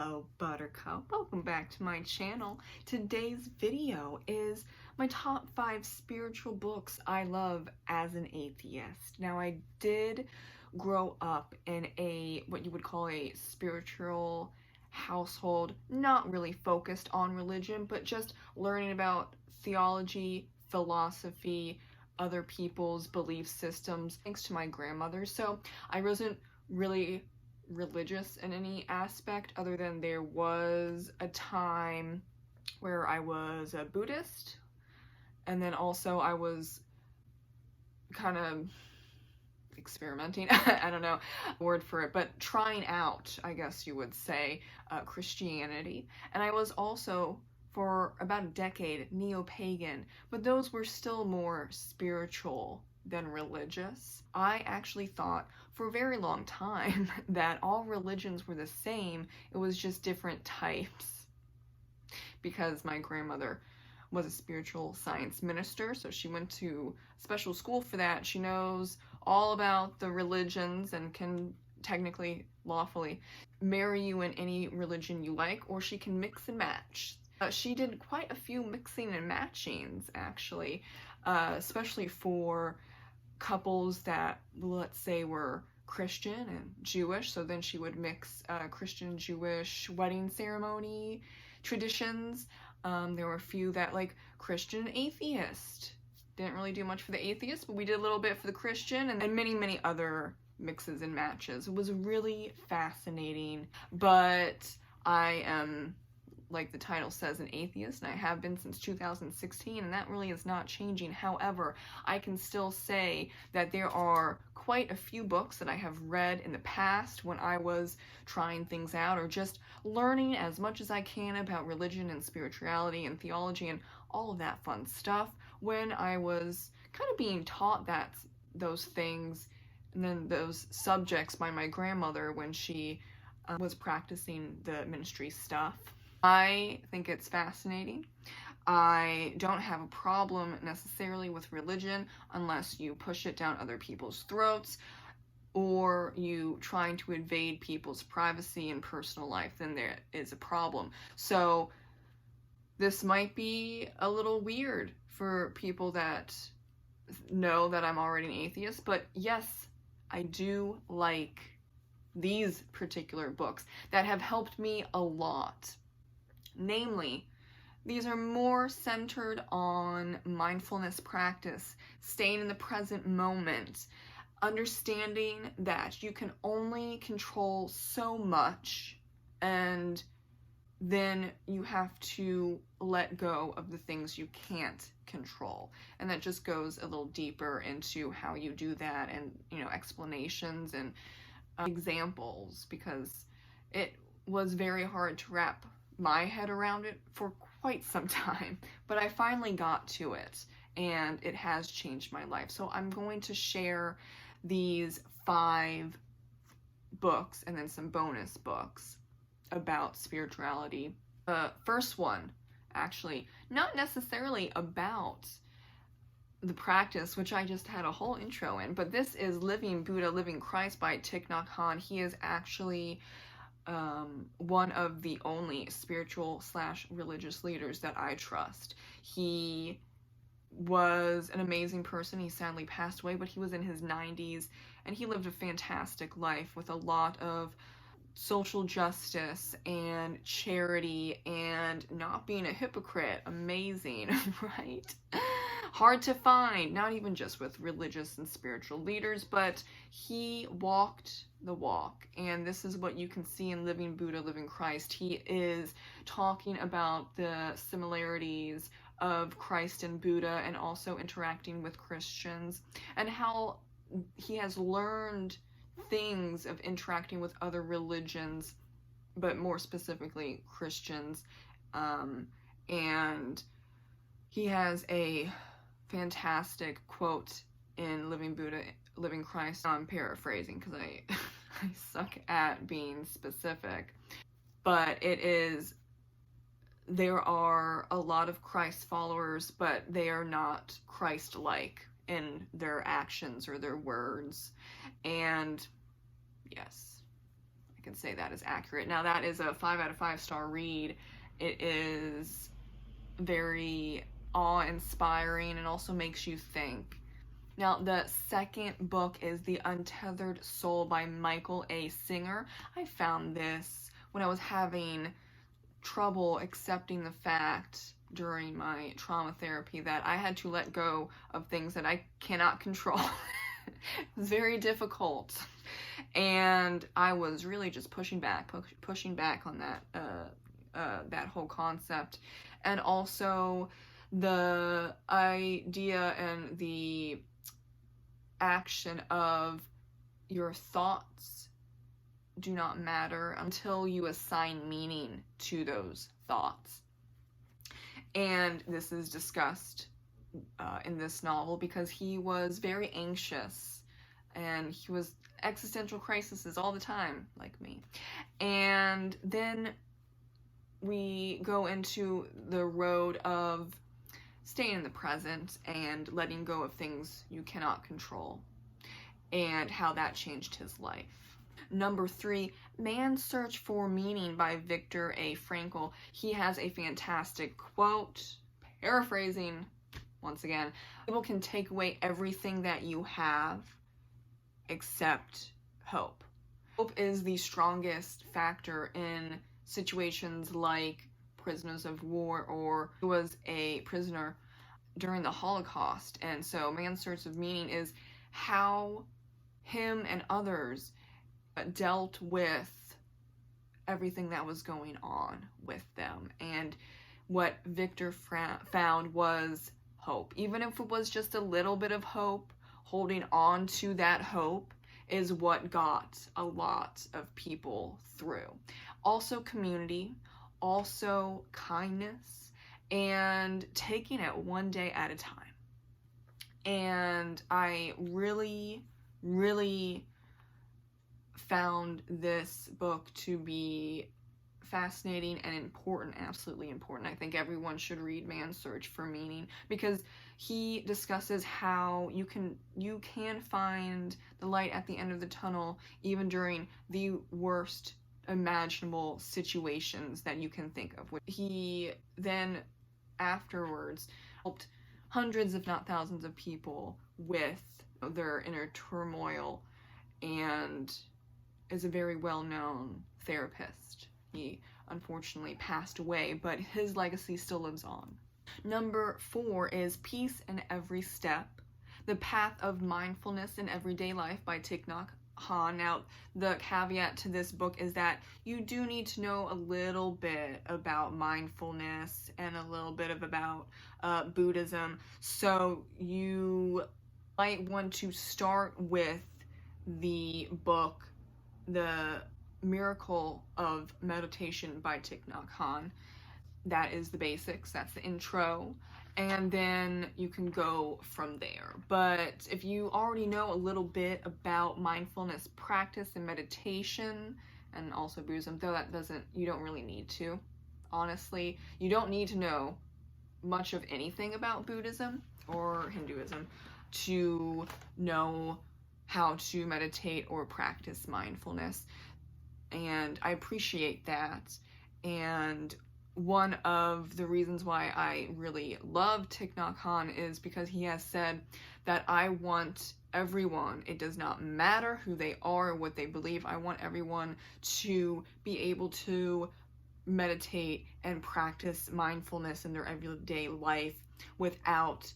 Hello Buttercup, welcome back to my channel. Today's video is my top 5 spiritual books I love as an atheist. Now I did grow up in what you would call a spiritual household, not really focused on religion, but just learning about theology, philosophy, other people's belief systems, thanks to my grandmother. So I wasn't really religious in any aspect, other than there was a time where I was a Buddhist, and then also I was kind of experimenting, I don't know word for it, but trying out, I guess you would say, Christianity. And I was also, for about a decade, neo-pagan, but those were still more spiritual than religious. I actually thought for a very long time that all religions were the same. It was just different types, because my grandmother was a spiritual science minister, so she went to special school for that. She knows all about the religions and can technically, lawfully, marry you in any religion you like, or she can mix and match. She did quite a few mixing and matchings, actually, especially for couples that, let's say, were Christian and Jewish. So then she would mix Christian-Jewish wedding ceremony traditions. There were a few that, like, Christian atheist. Didn't really do much for the atheist, but we did a little bit for the Christian, and many, many other mixes and matches. It was really fascinating, but I am, like the title says, an atheist, and I have been since 2016, and that really is not changing. However, I can still say that there are quite a few books that I have read in the past when I was trying things out, or just learning as much as I can about religion and spirituality and theology and all of that fun stuff, when I was kind of being taught those things and then those subjects by my grandmother when she was practicing the ministry stuff. I think it's fascinating. I don't have a problem necessarily with religion unless you push it down other people's throats or you trying to invade people's privacy and personal life. Then there is a problem. So this might be a little weird for people that know that I'm already an atheist, but yes, I do like these particular books that have helped me a lot. Namely, these are more centered on mindfulness practice, staying in the present moment, understanding that you can only control so much, and then you have to let go of the things you can't control. And that just goes a little deeper into how you do that, and, you know, explanations and examples, because it was very hard to wrap my head around it for quite some time, but I finally got to it, and it has changed my life. So I'm going to share these 5 books and then some bonus books about spirituality. The first one, actually, not necessarily about the practice, which I just had a whole intro in, but this is Living Buddha, Living Christ by Thich Nhat Hanh. He is actually one of the only spiritual / religious leaders that I trust. He was an amazing person. He sadly passed away, but he was in his 90s, and he lived a fantastic life with a lot of social justice and charity and not being a hypocrite. Amazing, right? Hard to find, not even just with religious and spiritual leaders, but he walked the walk, and this is what you can see in Living Buddha, Living Christ. He is talking about the similarities of Christ and Buddha, and also interacting with Christians, and how he has learned things of interacting with other religions, but more specifically Christians. And he has a fantastic quote in Living Buddha, Living Christ. I'm paraphrasing because I suck at being specific, but it is, there are a lot of Christ followers, but they are not Christ-like in their actions or their words. And yes, I can say that is accurate. Now that is a 5 out of 5 star read. It is very awe-inspiring and also makes you think. Now, the second book is The Untethered Soul by Michael A. Singer. I found this when I was having trouble accepting the fact during my trauma therapy that I had to let go of things that I cannot control. It was very difficult. And I was really just pushing back on that whole concept. And also the idea and the action of your thoughts do not matter until you assign meaning to those thoughts. And this is discussed in this novel because he was very anxious and he was existential crises all the time, like me. And then we go into the road of staying in the present and letting go of things you cannot control, and how that changed his life. Number 3, Man's Search for Meaning by Viktor A. Frankl. He has a fantastic quote, paraphrasing once again: people can take away everything that you have except hope. Hope is the strongest factor in situations like prisoners of war, or he was a prisoner during the Holocaust. And so Man's Search of Meaning is how him and others dealt with everything that was going on with them. And what Victor found was hope. Even if it was just a little bit of hope, holding on to that hope is what got a lot of people through. Also community, also kindness, and taking it one day at a time. And I really, really found this book to be fascinating and important, absolutely important. I think everyone should read Man's Search for Meaning, because he discusses how you can find the light at the end of the tunnel even during the worst imaginable situations that you can think of. He then afterwards helped hundreds if not thousands of people with their inner turmoil, and is a very well-known therapist. He unfortunately passed away, but his legacy still lives on. Number 4 is Peace in Every Step: The Path of Mindfulness in Everyday Life by Thich Nhat Hanh. Now, the caveat to this book is that you do need to know a little bit about mindfulness and a little bit about Buddhism, so you might want to start with the book The Miracle of Meditation by Thich Nhat Hanh. That is the basics, that's the intro, and then you can go from there. But if you already know a little bit about mindfulness practice and meditation, and also Buddhism, though you don't really need to, honestly. You don't need to know much of anything about Buddhism or Hinduism to know how to meditate or practice mindfulness, and I appreciate that. And one of the reasons why I really love Thich Nhat Hanh is because he has said that I want everyone, it does not matter who they are or what they believe, I want everyone to be able to meditate and practice mindfulness in their everyday life without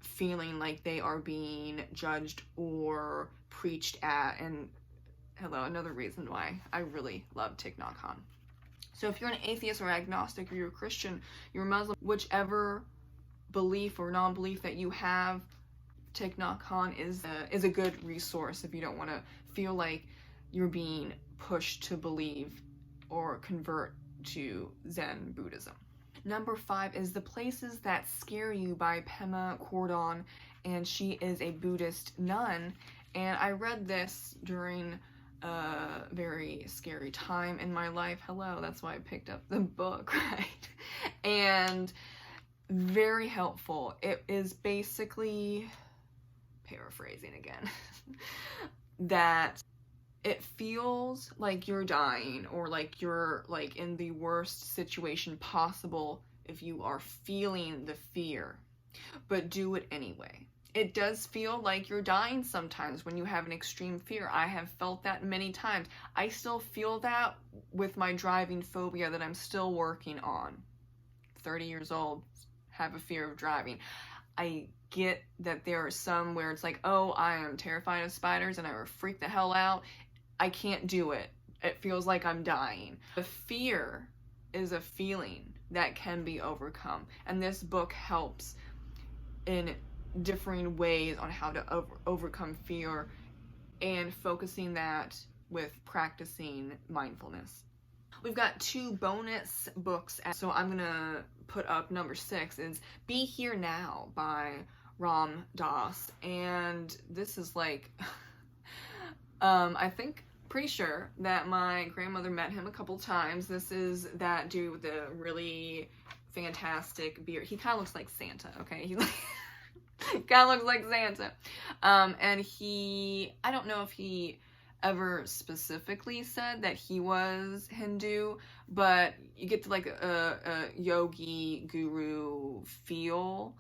feeling like they are being judged or preached at. And another reason why I really love Thich Nhat Hanh. So if you're an atheist or agnostic, or you're a Christian, you're Muslim, whichever belief or non-belief that you have, Thich Nhat Hanh is a good resource if you don't want to feel like you're being pushed to believe or convert to Zen Buddhism. Number 5 is The Places That Scare You by Pema Chödrön, and she is a Buddhist nun. And I read this during a very scary time in my life. That's why I picked up the book, right? And very helpful. It is basically, paraphrasing again, that it feels like you're dying, or like you're like in the worst situation possible if you are feeling the fear, but do it anyway. It does feel like you're dying sometimes when you have an extreme fear. I have felt that many times. I still feel that with my driving phobia that I'm still working on. 30 years old, have a fear of driving. I get that there are some where it's like, oh, I am terrified of spiders and I will freak the hell out. I can't do it. It feels like I'm dying. The fear is a feeling that can be overcome, and this book helps in differing ways on how to overcome fear, and focusing that with practicing mindfulness. We've got 2 bonus books, so I'm gonna put up number 6 is Be Here Now by Ram Dass, and this is like I think pretty sure that my grandmother met him a couple times. This is that dude with the really fantastic beard. He kind of looks like Santa, okay? He kind of looks like Santa. And I don't know if he ever specifically said that he was Hindu, but you get to like a yogi guru feel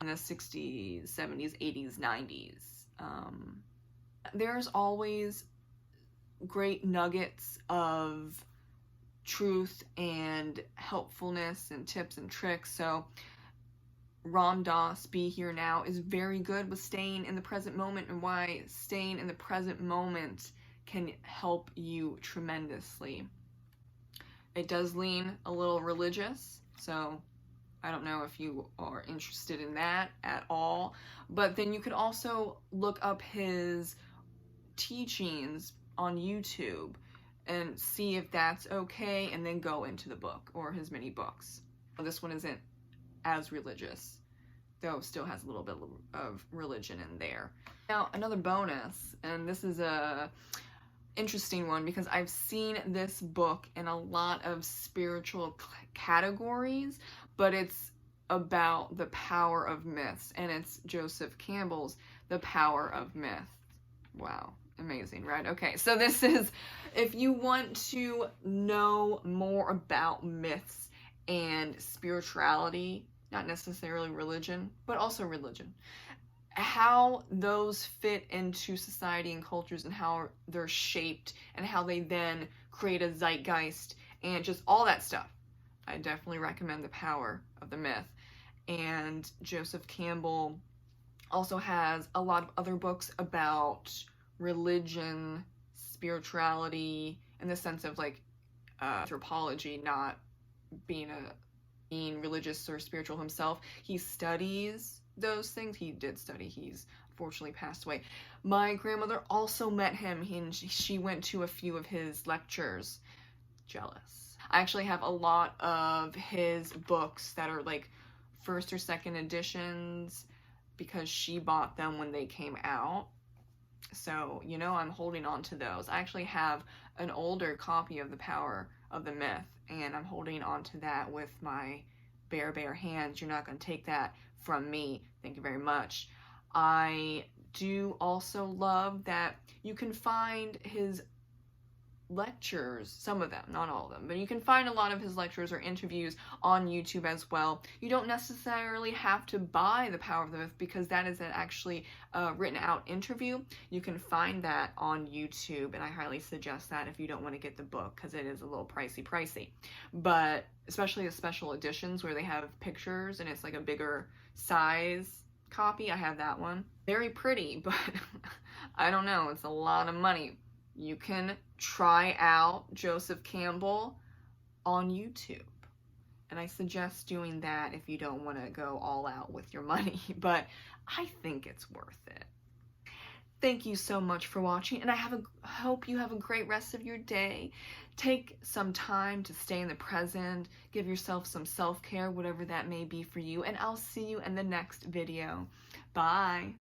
in the 60s, 70s, 80s, 90s. There's always great nuggets of truth and helpfulness and tips and tricks. So Ram Dass, Be Here Now, is very good with staying in the present moment, and why staying in the present moment can help you tremendously. It does lean a little religious, so I don't know if you are interested in that at all, but then you could also look up his teachings on YouTube and see if that's okay, and then go into the book or his mini books. This one isn't as religious, though still has a little bit of religion in there. Now, another bonus, and this is a interesting one because I've seen this book in a lot of spiritual categories, but it's about the power of myths, and it's Joseph Campbell's The Power of Myth. Wow. Amazing, right? Okay, so this is, if you want to know more about myths and spirituality, not necessarily religion, but also religion, how those fit into society and cultures, and how they're shaped, and how they then create a zeitgeist, and just all that stuff, I definitely recommend The Power of the Myth. And Joseph Campbell also has a lot of other books about religion, spirituality, in the sense of like anthropology, not being religious or spiritual himself. He studies those things. He did study. He's unfortunately passed away. My grandmother also met him, and she went to a few of his lectures. Jealous. I actually have a lot of his books that are like 1st or 2nd editions because she bought them when they came out. So, you know, I'm holding on to those. I actually have an older copy of The Power of the Myth, and I'm holding on to that with my bare hands. You're not going to take that from me. Thank you very much. I do also love that you can find his lectures, some of them, not all of them, but you can find a lot of his lectures or interviews on YouTube as well. You don't necessarily have to buy The Power of the Myth because that is an actually written out interview. You can find that on YouTube, and I highly suggest that if you don't want to get the book, because it is a little pricey. But especially the special editions where they have pictures and it's like a bigger size copy, I have that one. Very pretty, but I don't know, it's a lot of money. You can try out Joseph Campbell on YouTube, and I suggest doing that if you don't want to go all out with your money, but I think it's worth it. Thank you so much for watching, and I hope you have a great rest of your day. Take some time to stay in the present, give yourself some self-care, whatever that may be for you, and I'll see you in the next video. Bye!